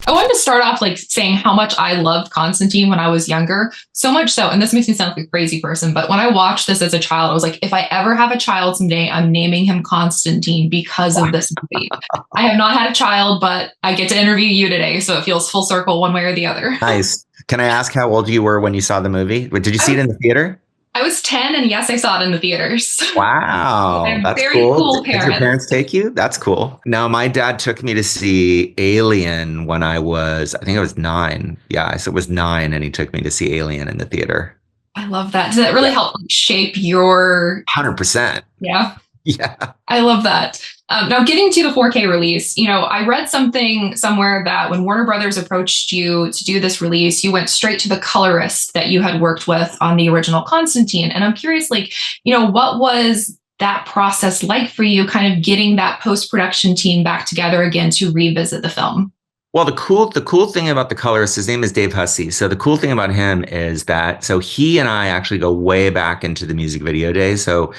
I wanted to start off like saying how much I loved Constantine when I was younger. So much so, and this makes me sound like a crazy person, but when I watched this as a child, I was like, if I ever have a child someday, I'm naming him Constantine because of this movie. I have not had a child, but I get to interview you today, so it feels full circle one way or the other. Nice. Can I ask how old you were when you saw the movie? Did you see it in the theater? I was 10, and yes, I saw it in the theaters. I Wow, have that's very cool. cool Did your parents. parents take you? That's cool. No, my dad took me to see Alien when I think I was 9. Yeah, so it was 9, and he took me to see Alien in the theater. I love that. Does that really Yeah, help shape your, 100%. yeah? Yeah. I love that. Now, getting to the 4K release, I read something somewhere that when Warner Brothers approached you to do this release, you went straight to the colorist that you had worked with on the original Constantine. And I'm curious, what was that process like for you, kind of getting that post production team back together again to revisit the film? Well, the cool thing about the colorist, his name is Dave Hussey. So the cool thing about him is that he and I actually go way back into the music video days. So,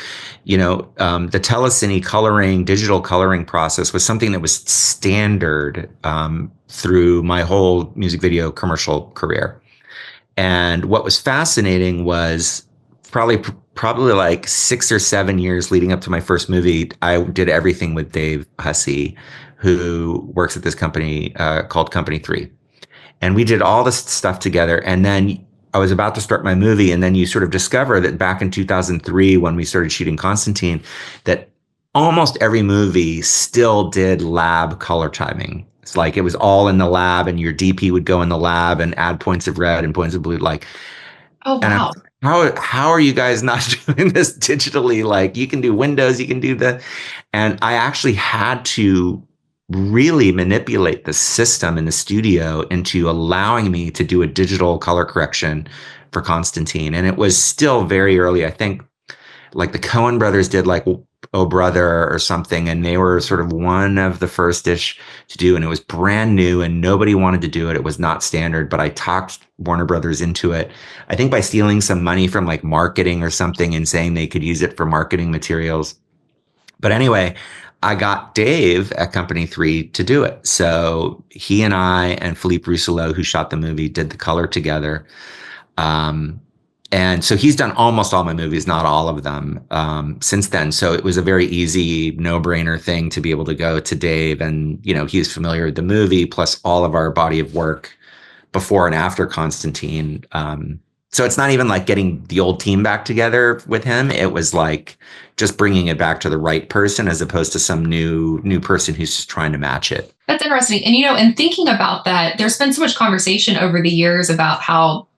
the telecine coloring, digital coloring process was something that was standard through my whole music video commercial career. And what was fascinating was probably like 6 or 7 years leading up to my first movie, I did everything with Dave Hussey, who works at this company called Company 3. And we did all this stuff together. And then I was about to start my movie. And then you sort of discover that back in 2003, when we started shooting Constantine, that almost every movie still did lab color timing. It's like it was all in the lab, and your DP would go in the lab and add points of red and points of blue. Oh, And I'm wow. how are you guys not doing this digitally? Like you can do Windows, you can do and I actually had to really manipulate the system in the studio into allowing me to do a digital color correction for Constantine. And it was still very early. I think like the Coen brothers did like Oh Brother or something, and they were sort of one of the first ish to do, and it was brand new and nobody wanted to do it. It was not standard, but I talked Warner Brothers into it. I think by stealing some money from like marketing or something and saying they could use it for marketing materials. But anyway, I got Dave at Company 3 to do it. So he and I and Philippe Rousselot, who shot the movie, did the color together. Um, and so he's done almost all my movies, not all of them, since then. So it was a very easy, no-brainer thing to be able to go to Dave, and he's familiar with the movie, plus all of our body of work before and after Constantine. So it's not even like getting the old team back together with him. It was like just bringing it back to the right person, as opposed to some new person who's just trying to match it. That's interesting. And, in thinking about that, there's been so much conversation over the years about how,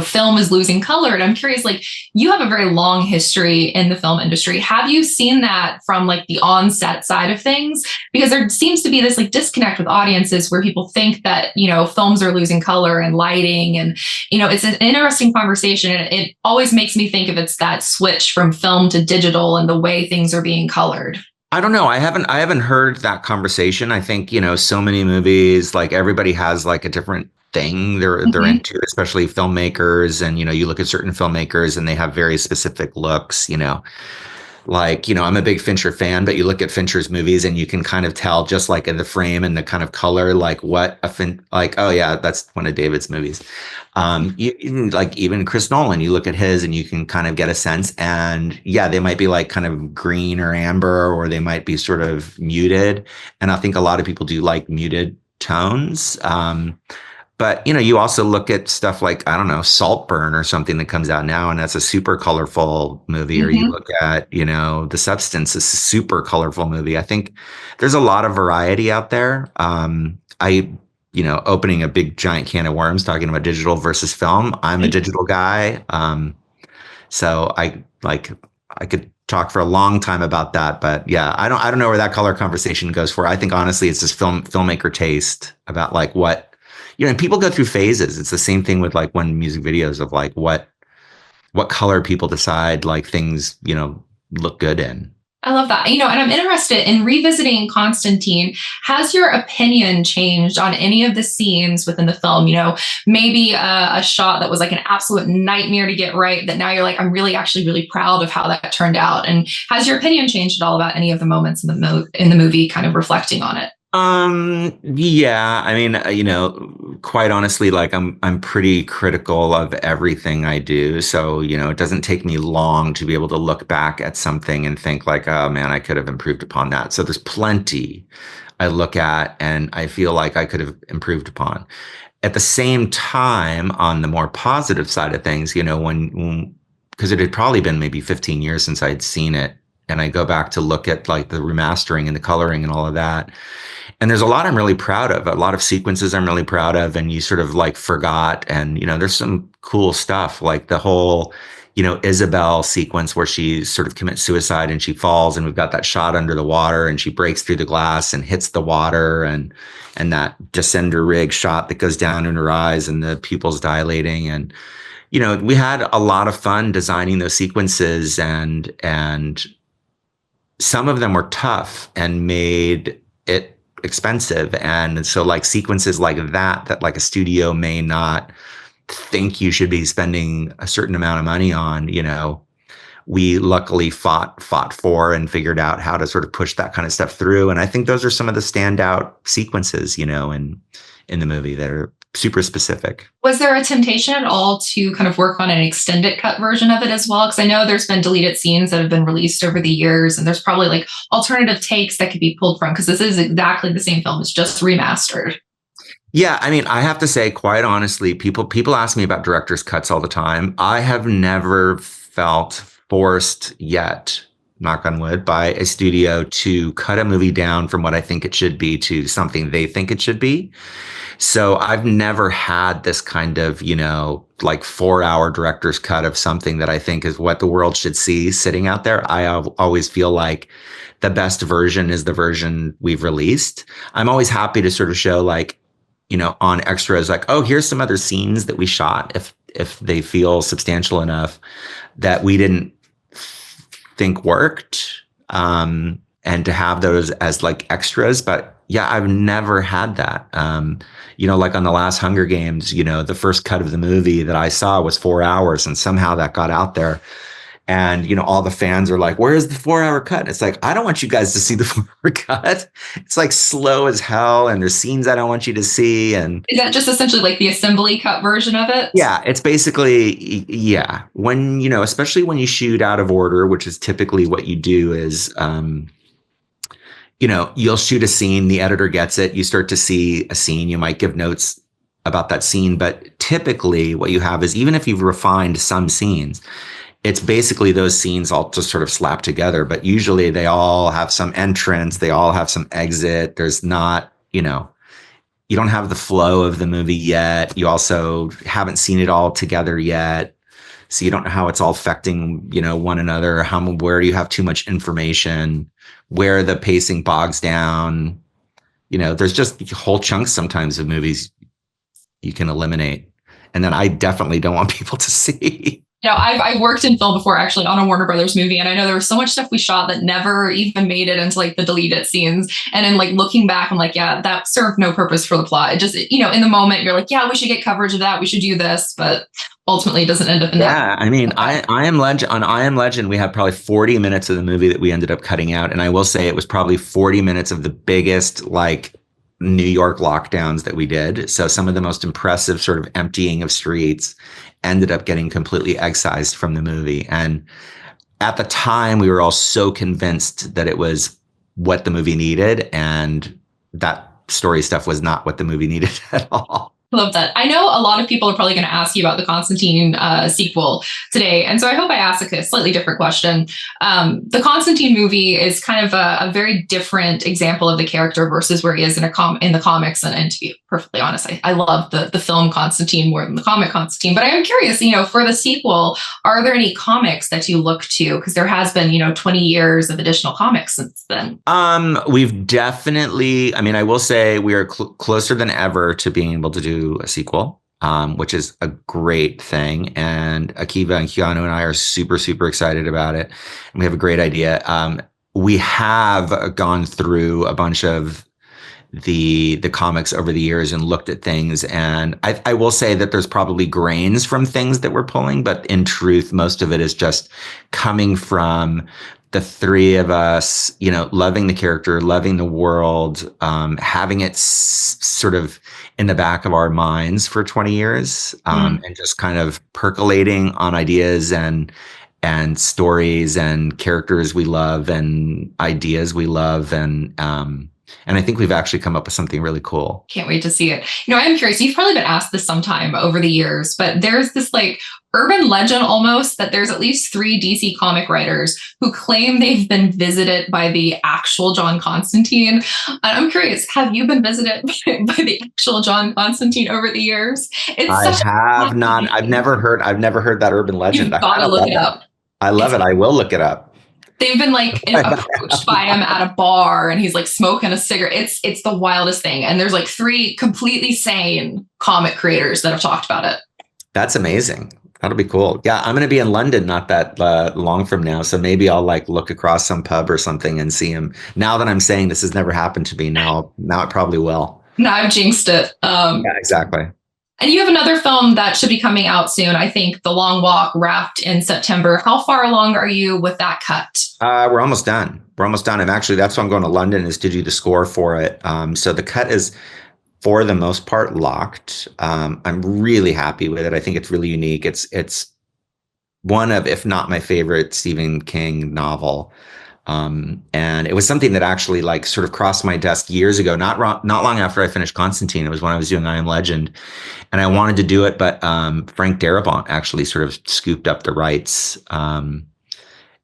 film is losing color. And I'm curious, like, you have a very long history in the film industry. Have you seen that from like the onset side of things? Because there seems to be this like disconnect with audiences where people think that, films are losing color and lighting. And, it's an interesting conversation. And it always makes me think if it's that switch from film to digital and the way things are being colored. I don't know. I haven't heard that conversation. I think, so many movies, like everybody has like a different thing they're Mhm. into, especially filmmakers. And, you look at certain filmmakers and they have very specific looks, like, I'm a big Fincher fan, but you look at Fincher's movies and you can kind of tell just like in the frame and the kind of color, like like, oh yeah, that's one of David's movies. Like even Chris Nolan, you look at his and you can kind of get a sense, and yeah, they might be like kind of green or amber, or they might be sort of muted. And I think a lot of people do like muted tones. But you also look at stuff like, I don't know, Saltburn or something that comes out now, and that's a super colorful movie. Or you Mhm. look at, The Substance, is a super colorful movie. I think there's a lot of variety out there. Opening a big giant can of worms talking about digital versus film. I'm a digital guy. So I could talk for a long time about that, but yeah, I don't know where that color conversation goes for. I think honestly, it's just filmmaker taste about like what, and people go through phases. It's the same thing with like when music videos of like what color people decide like things, look good in. I love that. And I'm interested in revisiting Constantine. Has your opinion changed on any of the scenes within the film? Maybe a shot that was like an absolute nightmare to get right that now you're like, I'm really actually really proud of how that turned out. And has your opinion changed at all about any of the moments in the movie kind of reflecting on it? Yeah, I mean, quite honestly, like I'm pretty critical of everything I do. So, it doesn't take me long to be able to look back at something and think like, oh man, I could have improved upon that. So there's plenty I look at and I feel like I could have improved upon. At the same time, on the more positive side of things, because it had probably been maybe 15 years since I'd seen it, and I go back to look at like the remastering and the coloring and all of that. And there's a lot I'm really proud of, a lot of sequences I'm really proud of, and you sort of like forgot. And, there's some cool stuff like the whole, Isabel sequence where she sort of commits suicide and she falls, and we've got that shot under the water and she breaks through the glass and hits the water, and that descender rig shot that goes down in her eyes and the pupils dilating. And, we had a lot of fun designing those sequences, and some of them were tough and made it expensive. And so like sequences like that like a studio may not think you should be spending a certain amount of money on, we luckily fought for and figured out how to sort of push that kind of stuff through. And I think those are some of the standout sequences, in the movie that are super specific. Was there a temptation at all to kind of work on an extended cut version of it as well? Because I know there's been deleted scenes that have been released over the years, and there's probably like alternative takes that could be pulled from, because this is exactly the same film. It's just remastered. Yeah, I mean, I have to say, quite honestly, people ask me about director's cuts all the time. I have never felt forced yet, knock on wood, by a studio to cut a movie down from what I think it should be to something they think it should be. So I've never had this kind of, like 4-hour director's cut of something that I think is what the world should see sitting out there. I always feel like the best version is the version we've released. I'm always happy to sort of show like, on extras, like, oh, here's some other scenes that we shot if they feel substantial enough that we didn't think worked. And to have those as like extras. But yeah, I've never had that. Like on the last Hunger Games, the first cut of the movie that I saw was 4 hours, and somehow that got out there. And, all the fans are like, where's the 4-hour cut? And it's like, I don't want you guys to see the 4-hour cut. It's like slow as hell. And there's scenes I don't want you to see. And is that just essentially like the assembly cut version of it? Yeah, it's basically, yeah. When, especially when you shoot out of order, which is typically what you do is, you'll shoot a scene, the editor gets it, you start to see a scene, you might give notes about that scene. But typically what you have is, even if you've refined some scenes, it's basically those scenes all just sort of slapped together. But usually they all have some entrance, they all have some exit. There's not, you don't have the flow of the movie yet. You also haven't seen it all together yet. So you don't know how it's all affecting, one another, where you have too much information, where the pacing bogs down. There's just whole chunks sometimes of movies you can eliminate. And then I definitely don't want people to see. I've worked in film before, actually, on a Warner Brothers movie, and I know there was so much stuff we shot that never even made it into like the deleted scenes. And then like looking back, I'm like, yeah, that served no purpose for the plot. It just, in the moment, you're like, yeah, we should get coverage of that. We should do this, but ultimately it doesn't end up in that. Yeah, I mean, I Am Legend, on I Am Legend, we had probably 40 minutes of the movie that we ended up cutting out, and I will say it was probably 40 minutes of the biggest like New York lockdowns that we did. So some of the most impressive sort of emptying of streets ended up getting completely excised from the movie. And at the time, we were all so convinced that it was what the movie needed, and that story stuff was not what the movie needed at all. Love that. I know a lot of people are probably going to ask you about the Constantine sequel today. And so I hope I ask a slightly different question. The Constantine movie is kind of a very different example of the character versus where he is in the comics. And to be perfectly honest, I love the film Constantine more than the comic Constantine. But I am curious, for the sequel, are there any comics that you look to? Because there has been, 20 years of additional comics since then. We've definitely, I will say we are closer than ever to being able to do a sequel, which is a great thing. And Akiva and Keanu and I are super, super excited about it. And we have a great idea. We have gone through a bunch of the comics over the years and looked at things. And I will say that there's probably grains from things that we're pulling, but in truth, most of it is just coming from the three of us, loving the character, loving the world, having it sort of in the back of our minds for 20 years, and just kind of percolating on ideas and stories and characters we love and ideas we love. And I think we've actually come up with something really cool. Can't wait to see it. I am curious. You've probably been asked this sometime over the years, but there's this like urban legend almost that there's at least 3 DC comic writers who claim they've been visited by the actual John Constantine. And I'm curious, have you been visited by the actual John Constantine over the years? I have not. I've never heard that urban legend. You've got to look it up. I love it. I will look it up. They've been like approached by him at a bar and he's like smoking a cigarette. It's the wildest thing. And there's like 3 completely sane comic creators that have talked about it. That's amazing. That'll be cool. Yeah, I'm going to be in London not that long from now. So maybe I'll like look across some pub or something and see him. Now that I'm saying this has never happened to me, now it probably will. Now I've jinxed it. Yeah, exactly. And you have another film that should be coming out soon. I think The Long Walk wrapped in September. How far along are you with that cut? We're almost done. And actually, that's why I'm going to London, is to do the score for it. So the cut is, for the most part, locked. I'm really happy with it. I think it's really unique. It's one of, if not my favorite Stephen King novel. And it was something that actually like sort of crossed my desk years ago, not long after I finished Constantine. It was when I was doing I Am Legend, and I wanted to do it, but Frank Darabont actually sort of scooped up the rights.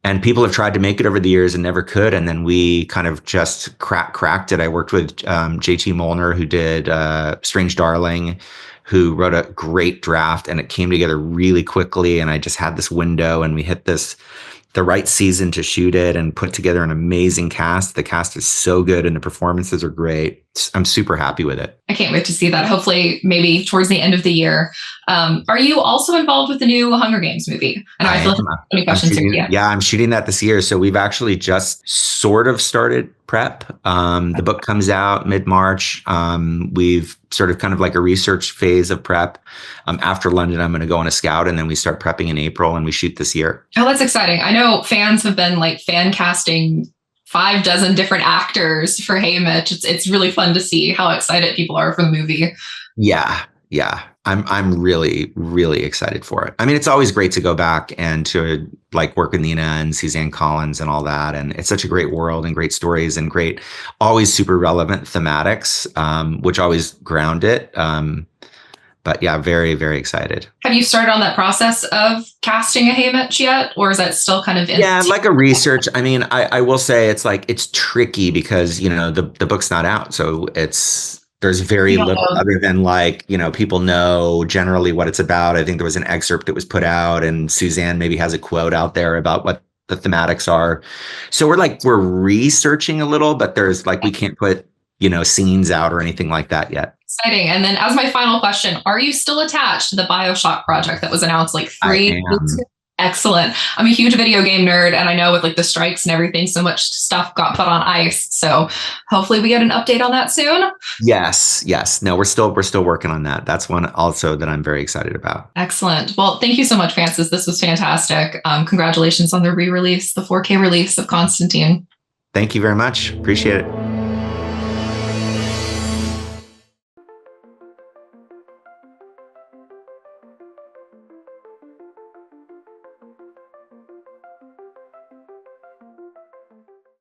And people have tried to make it over the years and never could. And then we kind of just cracked it. I worked with JT Molnar, who did Strange Darling, who wrote a great draft, and it came together really quickly. And I just had this window, and we hit the right season to shoot it and put together an amazing cast. The cast is so good and the performances are great. I'm super happy with it. I can't wait to see that. Hopefully maybe towards the end of the year. Are you also involved with the new Hunger Games movie? And I feel like any questions here. Yeah, I'm shooting that this year. So we've actually just sort of started prep. The book comes out mid-March. We've sort of kind of like a research phase of prep. After London, I'm going to go on a scout, and then we start prepping in April, and we shoot this year. Oh, that's exciting. I know fans have been like fan casting 5 dozen different actors for Hey Mitch. It's really fun to see how excited people are for the movie. Yeah. I'm really, really excited for it. I mean, it's always great to go back and to like work with Nina and Suzanne Collins and all that. And it's such a great world and great stories and great, always super relevant thematics, which always ground it. But yeah, very, very excited. Have you started on that process of casting a Hey Mitch yet? Or is that still kind of in? Yeah, like a research. I mean, I will say it's tricky because, the book's not out. So there's very little other than like, people know generally what it's about. I think there was an excerpt that was put out, and Suzanne maybe has a quote out there about what the thematics are. So we're researching a little, but there's like, we can't put, scenes out or anything like that yet. Exciting. And then as my final question, are you still attached to the BioShock project that was announced like 3 weeks ago? Excellent. I'm a huge video game nerd, and I know with like the strikes and everything, so much stuff got put on ice. So hopefully we get an update on that soon. Yes. No, we're still working on that. That's one also that I'm very excited about. Excellent. Well, thank you so much, Francis. This was fantastic. Congratulations on the re-release, the 4K release of Constantine. Thank you very much. Appreciate it.